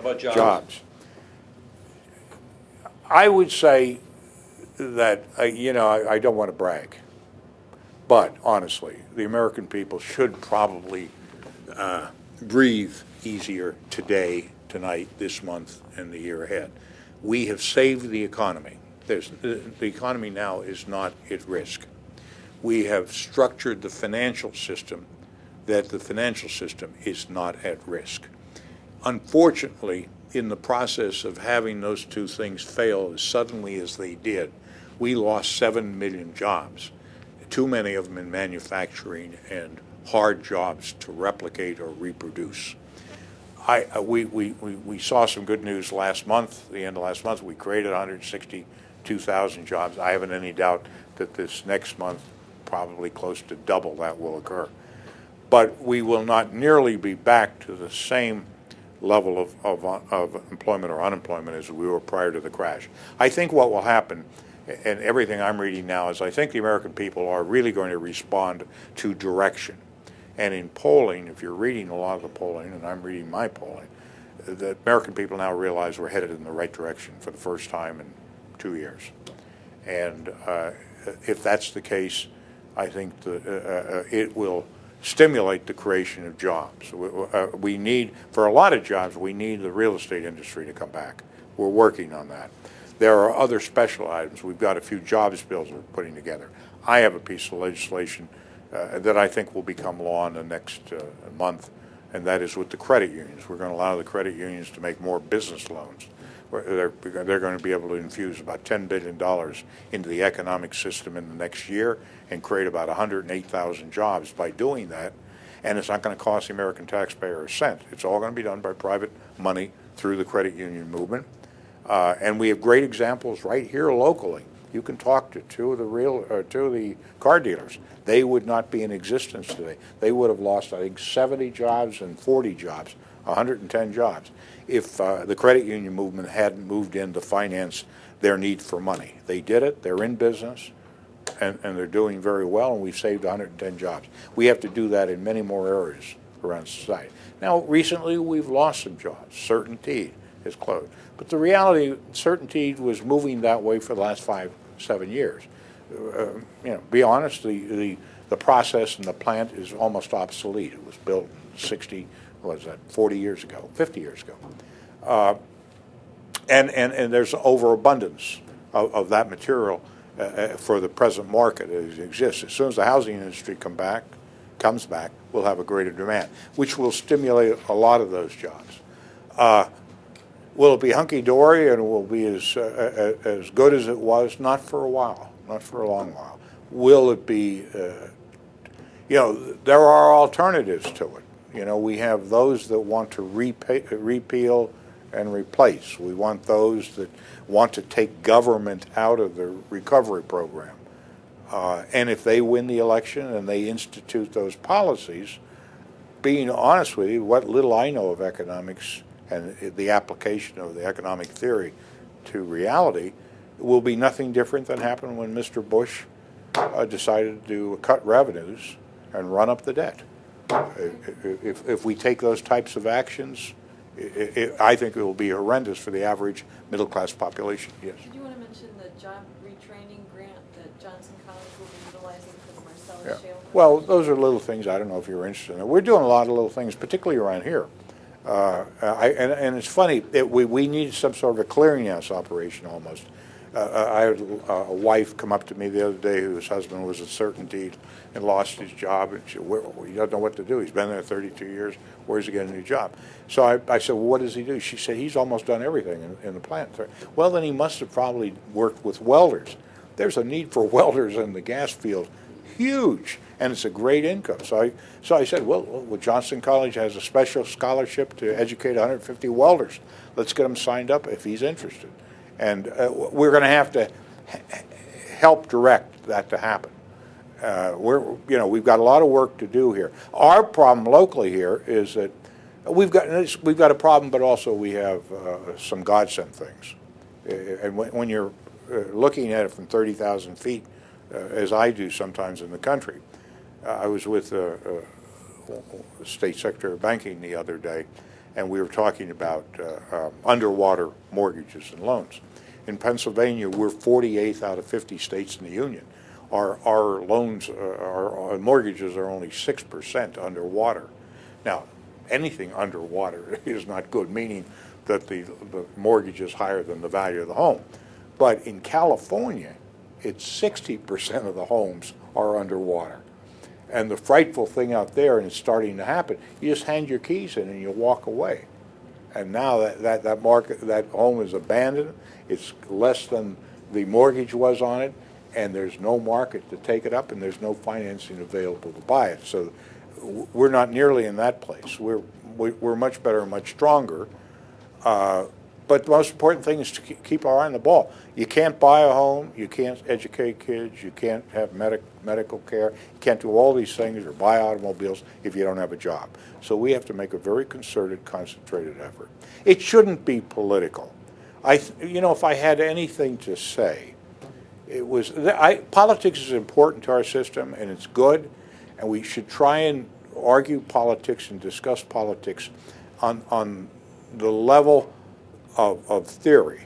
about jobs? Jobs. I would say that, I don't want to brag, but honestly, the American people should probably breathe easier today, tonight, this month, and the year ahead. We have saved the economy. The economy now is not at risk. We have structured the financial system that the financial system is not at risk. Unfortunately, in the process of having those two things fail as suddenly as they did, we lost 7 million jobs, too many of them in manufacturing and hard jobs to replicate or reproduce. We saw some good news last month, the end of last month. We created 162,000 jobs. I haven't any doubt that this next month, probably close to double that will occur. But we will not nearly be back to the same level of employment or unemployment as we were prior to the crash. I think what will happen, and everything I'm reading now, is I think the American people are really going to respond to direction. And in polling, if you're reading a lot of the polling, and I'm reading my polling, the American people now realize we're headed in the right direction for the first time in 2 years. And if that's the case, I think it will stimulate the creation of jobs. We need, for a lot of jobs, we need the real estate industry to come back. We're working on that. There are other special items. We've got a few jobs bills we're putting together. I have a piece of legislation that I think will become law in the next month, and that is with the credit unions. We're going to allow the credit unions to make more business loans. They're going to be able to infuse about $10 billion into the economic system in the next year and create about 108,000 jobs by doing that. And it's not going to cost the American taxpayer a cent. It's all going to be done by private money through the credit union movement. And we have great examples right here locally. You can talk to two of the car dealers. They would not be in existence today. They would have lost, I think, 70 jobs and 40 jobs, 110 jobs, if the credit union movement hadn't moved in to finance their need for money. They did it. They're in business, and they're doing very well, and we've saved 110 jobs. We have to do that in many more areas around society. Now, recently, we've lost some jobs. Certainty is closed. But the reality, Certainty was moving that way for the last 5-7 years. Be honest, the process and the plant is almost obsolete. It was built in 40 years ago, 50 years ago. And there's overabundance of that material for the present market as it exists. As soon as the housing industry comes back, we'll have a greater demand, which will stimulate a lot of those jobs. Will it be hunky-dory and will be as good as it was? Not for a while, not for a long while. Will it be, there are alternatives to it. We have those that want to repeal and replace. We want those that want to take government out of the recovery program. And if they win the election and they institute those policies, being honest with you, what little I know of economics and the application of the economic theory to reality will be nothing different than happened when Mr. Bush decided to cut revenues and run up the debt. If we take those types of actions, I think it will be horrendous for the average middle-class population. Yes. Did you want to mention the job retraining grant that Johnson College will be utilizing for the Marcellus Shale? Well, those are little things. I don't know if you're interested in it. We're doing a lot of little things, particularly around here. And it's funny, we need some sort of a clearinghouse operation almost. I had a wife come up to me the other day whose husband was at Certainty and lost his job, and she said, he doesn't know what to do. He's been there 32 years. Where's he getting a new job? So I said, well, what does he do? She said, he's almost done everything in the plant. Well, then he must have probably worked with welders. There's a need for welders in the gas field, huge, and it's a great income. So I said, well, Johnson College has a special scholarship to educate 150 welders. Let's get him signed up if he's interested. And we're going to have to help direct that to happen. We've got a lot of work to do here. Our problem locally here is that we've got a problem, but also we have some God-sent things. And when you're looking at it from 30,000 feet, as I do sometimes in the country, I was with the State Secretary of Banking the other day, and we were talking about underwater mortgages and loans. In Pennsylvania, we're 48th out of 50 states in the union. Our loans, our mortgages are only 6% underwater. Now, anything underwater is not good, meaning that the mortgage is higher than the value of the home. But in California, it's 60% of the homes are underwater. And the frightful thing out there, and it's starting to happen, you just hand your keys in and you walk away. And now that home is abandoned, it's less than the mortgage was on it, and there's no market to take it up, and there's no financing available to buy it. So we're not nearly in that place. We're much better and much stronger. But the most important thing is to keep our eye on the ball. You can't buy a home, you can't educate kids, you can't have medical care, you can't do all these things or buy automobiles if you don't have a job. So we have to make a very concerted, concentrated effort. It shouldn't be political. If I had anything to say, it was politics is important to our system, and it's good, and we should try and argue politics and discuss politics on the level of theory,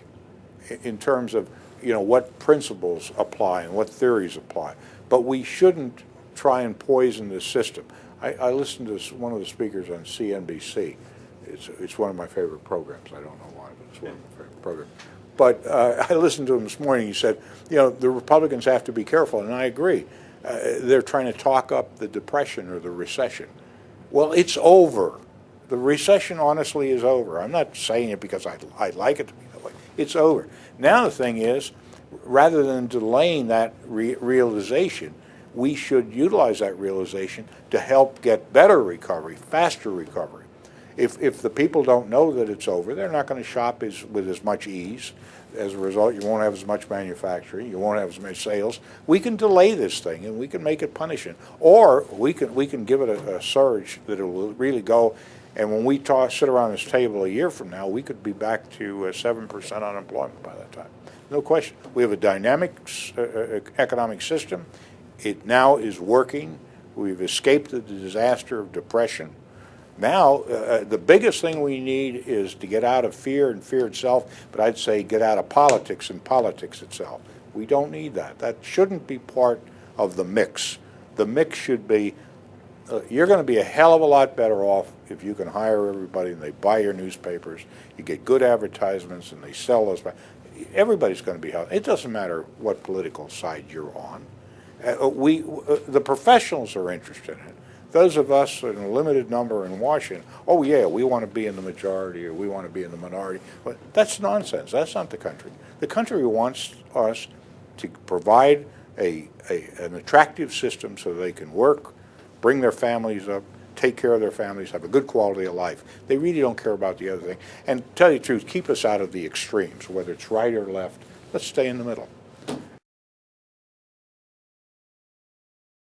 in terms of what principles apply and what theories apply. But we shouldn't try and poison the system. I listened to one of the speakers on CNBC. It's one of my favorite programs. I don't know why, but it's one of my favorite programs. But I listened to him this morning. He said, the Republicans have to be careful, and I agree. They're trying to talk up the Depression or the recession. Well, it's over. The recession, honestly, is over. I'm not saying it because I'd like it to be that way. It's over. Now the thing is, rather than delaying that realization, we should utilize that realization to help get better recovery, faster recovery. If the people don't know that it's over, they're not going to shop with as much ease. As a result, you won't have as much manufacturing, you won't have as many sales. We can delay this thing, and we can make it punishing. Or we can give it a surge that it will really go. And when we sit around this table a year from now, we could be back to 7% unemployment by that time. No question. We have a dynamic economic system. It now is working. We've escaped the disaster of depression. Now, the biggest thing we need is to get out of fear and fear itself, but I'd say get out of politics and politics itself. We don't need that. That shouldn't be part of the mix. The mix should be, you're going to be a hell of a lot better off if you can hire everybody and they buy your newspapers, you get good advertisements and they sell those. Everybody's going to be healthy. It doesn't matter what political side you're on. The professionals are interested in it. Those of us in a limited number in Washington, oh yeah, we want to be in the majority or we want to be in the minority. But that's nonsense. That's not the country. The country wants us to provide an attractive system so they can work, bring their families up, take care of their families, have a good quality of life. They really don't care about the other thing. And to tell you the truth, keep us out of the extremes, whether it's right or left. Let's stay in the middle.